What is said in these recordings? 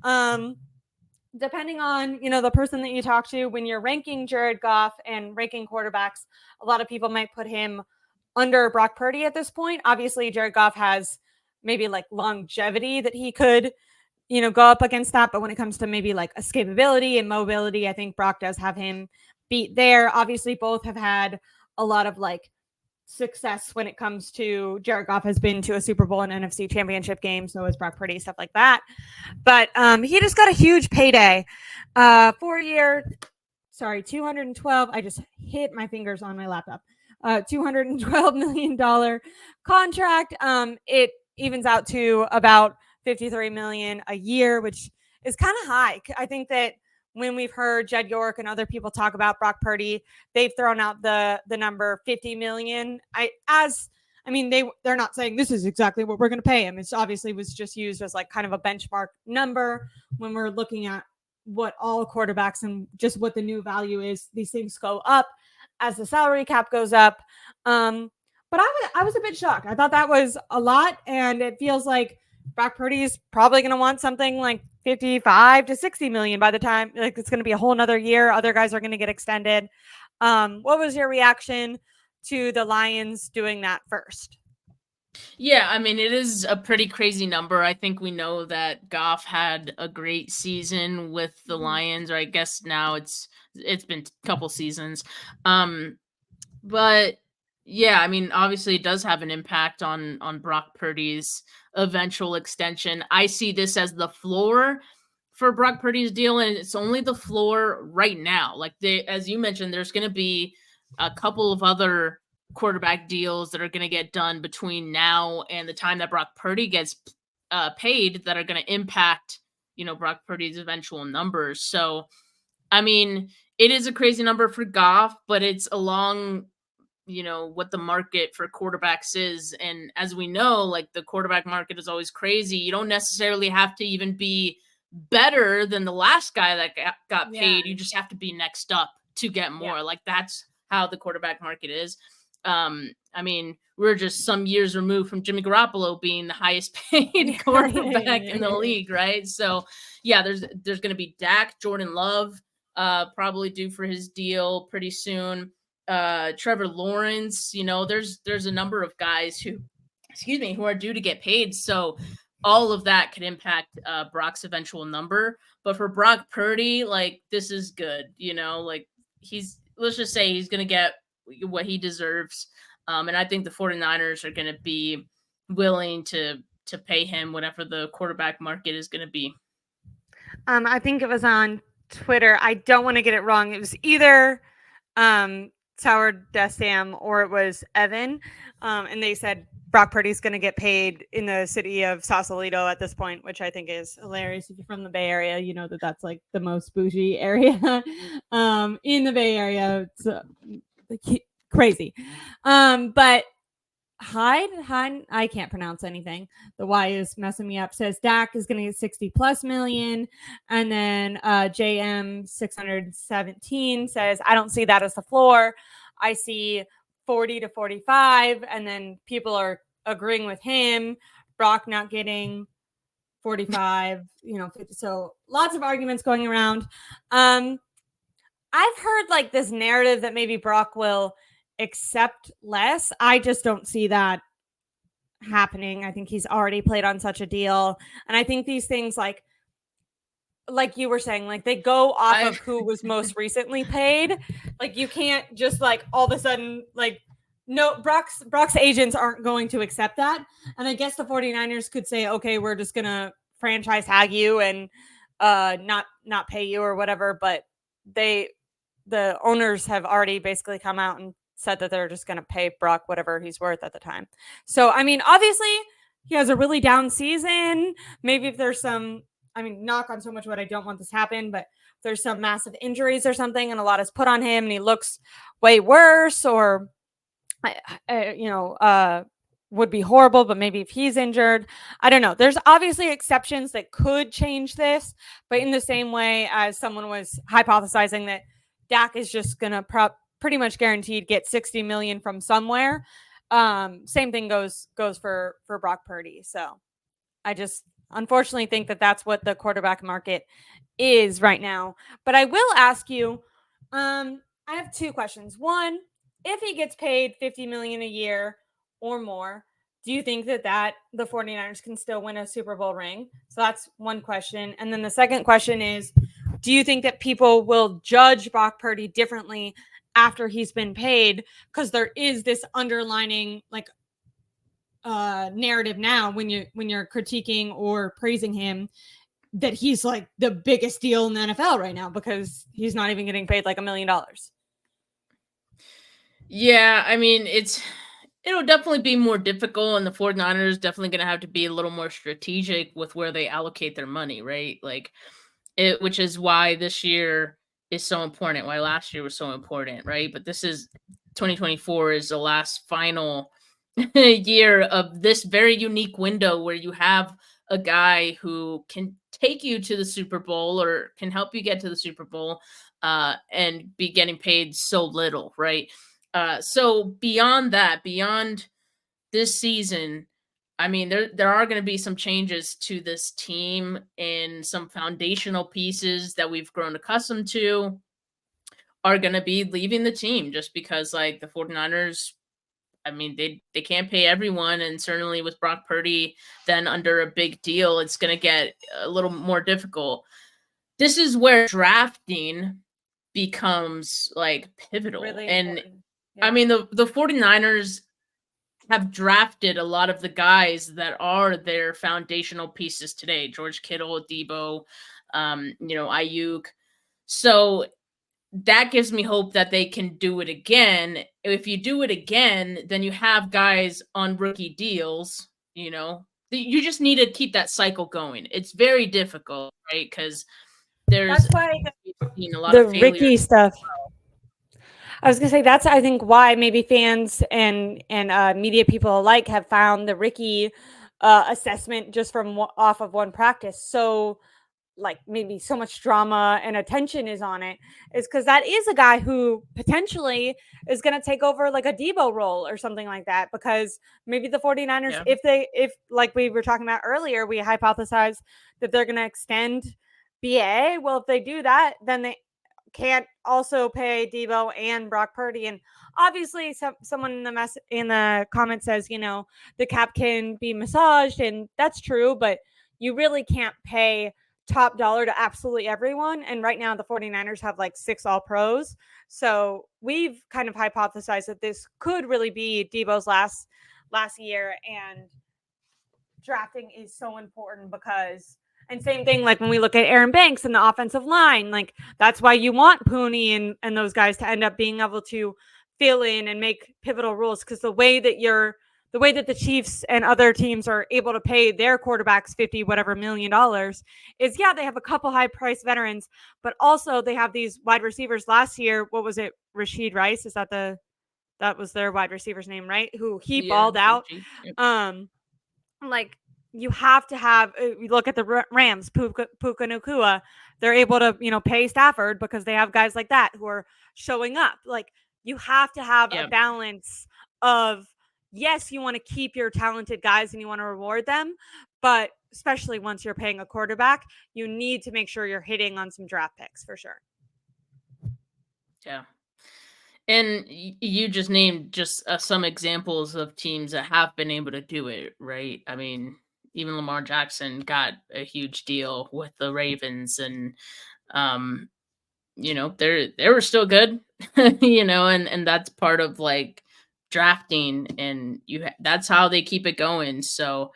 Um, Depending on, the person that you talk to, when you're ranking Jared Goff and ranking quarterbacks, a lot of people might put him under Brock Purdy at this point. Obviously, Jared Goff has maybe like longevity that he could, go up against that. But when it comes to maybe like escapability and mobility, I think Brock does have him beat there. Obviously, both have had a lot of like success when it comes to Jared Goff has been to a Super Bowl and NFC championship game. So is Brock Purdy, stuff like that. But he just got a huge payday. 4-year, 212. I just hit my fingers on my laptop. $212 million contract. It evens out to about $53 million a year, which is kind of high. I think that when we've heard Jed York and other people talk about Brock Purdy, they've thrown out the number $50 million. They're not saying this is exactly what we're going to pay him. It's obviously was just used as like kind of a benchmark number when we're looking at what all quarterbacks and just what the new value is. These things go up as the salary cap goes up. But I was a bit shocked. I thought that was a lot, and it feels like Brock Purdy is probably going to want something like 55 to 60 million by the time, like it's going to be a whole nother year. Other guys are going to get extended. What was your reaction to the Lions doing that first? Yeah, I mean, it is a pretty crazy number. I think we know that Goff had a great season with the Lions, or I guess now it's been a couple seasons. But yeah, I mean, obviously it does have an impact on Brock Purdy's eventual extension. I see this as the floor for Brock Purdy's deal, and it's only the floor right now. Like as you mentioned, there's going to be a couple of other quarterback deals that are going to get done between now and the time that Brock Purdy gets paid that are going to impact, Brock Purdy's eventual numbers. So, I mean, it is a crazy number for Goff, but it's along, what the market for quarterbacks is. And as we know, like the quarterback market is always crazy. You don't necessarily have to even be better than the last guy that got paid. You just have to be next up to get more. Yeah. Like that's how the quarterback market is. I mean, we're just some years removed from Jimmy Garoppolo being the highest paid quarterback in the league, right? So, yeah, there's going to be Dak, Jordan Love, probably due for his deal pretty soon. Trevor Lawrence, there's a number of guys who are due to get paid. So all of that could impact Brock's eventual number. But for Brock Purdy, like this is good, like let's just say he's going to get what he deserves. And I think the 49ers are going to be willing to pay him whatever the quarterback market is going to be. I think it was on Twitter. I don't want to get it wrong. It was either Tower Desam or it was Evan. And they said Brock Purdy's going to get paid in the city of Sausalito at this point, which I think is hilarious. If you're from the Bay Area, you know that that's like the most bougie area in the Bay Area. It's crazy. But Hyde, I can't pronounce anything. The Y is messing me up. Says Dak is going to get 60 plus million. And then JM 617 says, I don't see that as the floor. I see 40 to 45. And then people are agreeing with him. Brock not getting 45, 50. So lots of arguments going around. I've heard like this narrative that maybe Brock will accept less. I just don't see that happening. I think he's already played on such a deal. And I think these things like you were saying, like they go off of who was most recently paid. Like you can't just like all of a sudden like no, Brock's agents aren't going to accept that. And I guess the 49ers could say, okay, we're just going to franchise tag you and not pay you or whatever. But the owners have already basically come out and said that they're just going to pay Brock whatever he's worth at the time. So, I mean, obviously he has a really down season. Maybe if there's some, knock on so much wood, I don't want this to happen, but if there's some massive injuries or something and a lot is put on him and he looks way worse or, would be horrible, but maybe if he's injured, I don't know. There's obviously exceptions that could change this, but in the same way as someone was hypothesizing that Dak is just going to pretty much guaranteed get 60 million from somewhere. Same thing goes for Brock Purdy. So I just unfortunately think that that's what the quarterback market is right now. But I will ask you, I have two questions. One, if he gets paid $50 million a year or more, do you think that the 49ers can still win a Super Bowl ring? So that's one question. And then the second question is, do you think that people will judge Brock Purdy differently after he's been paid? Because there is this underlining like narrative now when you're critiquing or praising him that he's like the biggest deal in the NFL right now because he's not even getting paid like $1 million. Yeah, I mean, it'll definitely be more difficult, and the 49ers definitely going to have to be a little more strategic with where they allocate their money, right? Like which is why this year is so important, why last year was so important, right? But this is 2024 is the last final year of this very unique window where you have a guy who can take you to the Super Bowl or can help you get to the Super Bowl and be getting paid so little, right? So beyond that, beyond this season, I mean, there are going to be some changes to this team and some foundational pieces that we've grown accustomed to are going to be leaving the team just because like the 49ers, I mean, they can't pay everyone, and certainly with Brock Purdy then under a big deal, it's going to get a little more difficult. This is where drafting becomes like pivotal. Really And important. I Yeah. mean, the 49ers have drafted a lot of the guys that are their foundational pieces today. George Kittle, Debo, Ayuk. So that gives me hope that they can do it again. If you do it again, then you have guys on rookie deals, You just need to keep that cycle going. It's very difficult, right? Because there's That's why we've seen a lot the of failures. Ricky stuff. I was gonna say that's I think why maybe fans and media people alike have found the Ricky assessment just from off of one practice so like maybe so much drama and attention is on it is because that is a guy who potentially is going to take over like a Debo role or something like that because maybe the 49ers Yeah. if like we were talking about earlier we hypothesized that they're going to extend BA. Well, if they do that then they can't also pay Debo and Brock Purdy. And obviously, someone in the comments says, the cap can be massaged, and that's true, but you really can't pay top dollar to absolutely everyone. And right now, the 49ers have like 6 all pros. So we've kind of hypothesized that this could really be Debo's last year, and drafting is so important because and same thing like when we look at Aaron Banks and the offensive line, like that's why you want Pooney and those guys to end up being able to fill in and make pivotal roles because the way that the Chiefs and other teams are able to pay their quarterbacks 50 whatever million dollars is they have a couple high price veterans, but also they have these wide receivers. Last year, what was it? Rashid Rice, is that was their wide receiver's name, right? Who he Yeah. balled out. Yep. Like you have to have you look at the Rams, Puka Nacua, they're able to pay Stafford because they have guys like that who are showing up. Like you have to have a Yep. balance of yes, you want to keep your talented guys and you want to reward them, but especially once you're paying a quarterback, you need to make sure you're hitting on some draft picks for sure. Yeah. And you just named just some examples of teams that have been able to do it, right? I mean, even Lamar Jackson got a huge deal with the Ravens, and they were still good, and that's part of like drafting, and that's how they keep it going. So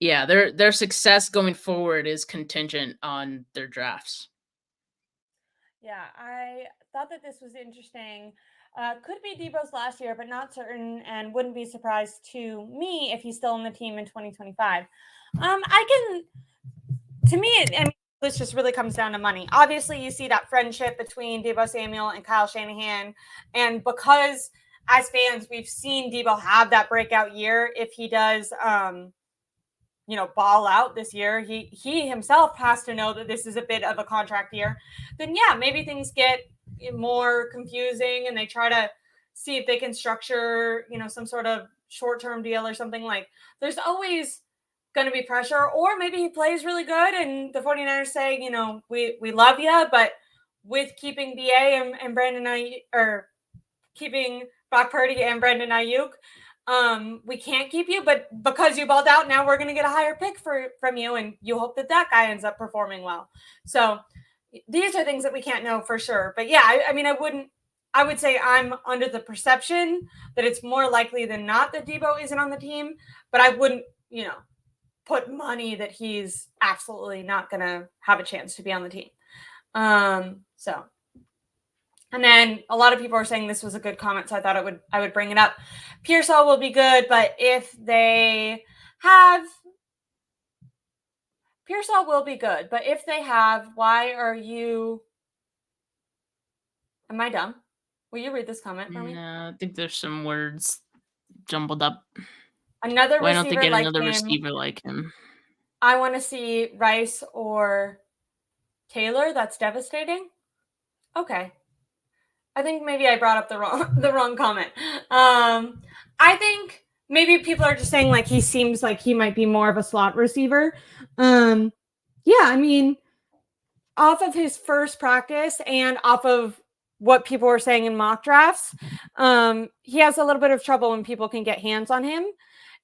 yeah, their success going forward is contingent on their drafts. Yeah, I thought that this was interesting. Could be Debo's last year, but not certain, and wouldn't be surprised to me if he's still on the team in 2025. To me, I mean, this just really comes down to money. Obviously, you see that friendship between Debo Samuel and Kyle Shanahan, and because as fans, we've seen Debo have that breakout year. If he does, ball out this year, he himself has to know that this is a bit of a contract year. Then yeah, maybe things get more confusing and they try to see if they can structure, some sort of short-term deal or something. Like there's always going to be pressure, or maybe he plays really good and the 49ers say, we love you, but with keeping BA and Brandon Ayuk, or keeping Brock Purdy and Brandon Ayuk, we can't keep you, but because you balled out, now we're going to get a higher pick from you, and you hope that guy ends up performing well. So these are things that we can't know for sure. But yeah, I would say I'm under the perception that it's more likely than not that Debo isn't on the team, but I wouldn't, put money that he's absolutely not going to have a chance to be on the team. So, and then a lot of people are saying this was a good comment, so I thought I would bring it up. Pearsall will be good, but if they have Pearsall will be good, but if they have, why are you? Am I dumb? Will you read this comment for me? No, I think there's some words jumbled up. Another Why don't they receiver get like another him. receiver like him? I want to see Rice or Taylor. That's devastating. Okay. I think maybe I brought up the wrong comment. I think maybe people are just saying like he seems like he might be more of a slot receiver. Yeah, I mean, off of his first practice and off of what people were saying in mock drafts, he has a little bit of trouble when people can get hands on him.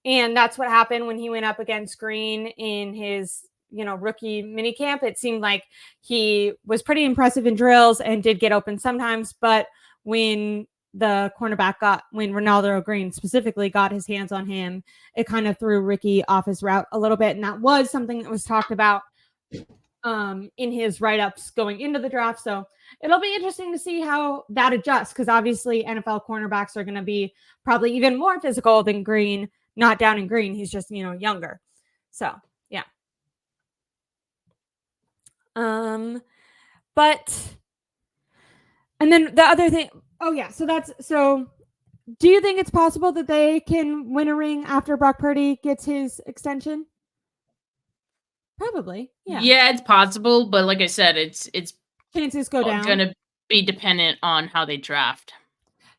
And that's what happened when he went up against Green in his, rookie minicamp. It seemed like he was pretty impressive in drills and did get open sometimes. But when the cornerback when Ronaldo Green specifically got his hands on him, it kind of threw Ricky off his route a little bit. And that was something that was talked about in his write-ups going into the draft. So it'll be interesting to see how that adjusts, because obviously NFL cornerbacks are going to be probably even more physical than Green. Not down in Green. He's just, younger. So, yeah. But, and then the other thing, so do you think it's possible that they can win a ring after Brock Purdy gets his extension? Probably. Yeah. Yeah, it's possible, but like I said, it's chances go down. Going to be dependent on how they draft.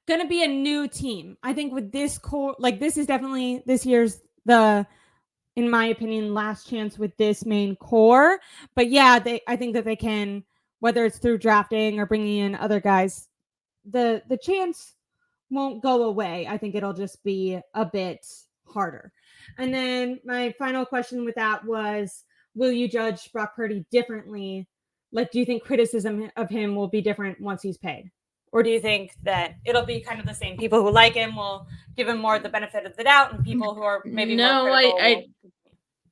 Going to be a new team. I think with this core, like this is definitely this year's in my opinion, last chance with this main core. But yeah, I think that they can, whether it's through drafting or bringing in other guys, the chance won't go away. I think it'll just be a bit harder. And then my final question with that was, will you judge Brock Purdy differently? Like, do you think criticism of him will be different once he's paid? Or do you think that it'll be kind of the same? People who like him will give him more the benefit of the doubt, and people who are maybe more critical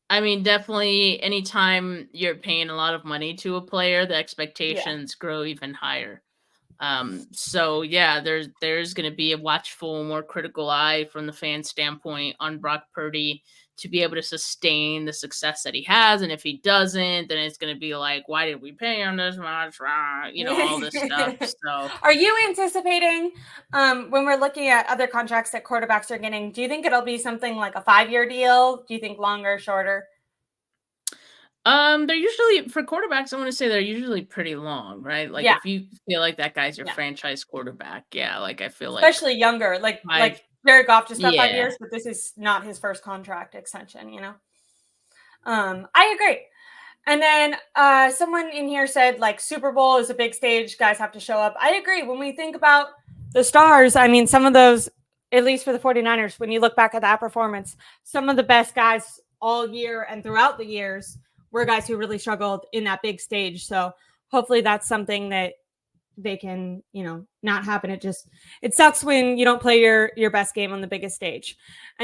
I mean, definitely anytime you're paying a lot of money to a player, the expectations grow even higher. So yeah, there's going to be a watchful, more critical eye from the fan standpoint on Brock Purdy to be able to sustain the success that he has. And if he doesn't, then it's going to be like, why did we pay him this much? All this stuff. So are you anticipating when we're looking at other contracts that quarterbacks are getting, do you think it'll be something like a 5-year deal? Do you think longer, shorter? They're usually, for quarterbacks, I want to say they're usually pretty long, right? Like if you feel like that guy's your franchise quarterback, like I feel especially younger, like Jared Goff just got 5 years, but this is not his first contract extension, I agree. And then someone in here said like Super Bowl is a big stage, guys have to show up. I agree. When we think about the stars, I mean, some of those, at least for the 49ers, when you look back at that performance, some of the best guys all year and throughout the years were guys who really struggled in that big stage. So hopefully that's something that they can, not happen. It sucks when you don't play your best game on the biggest stage. And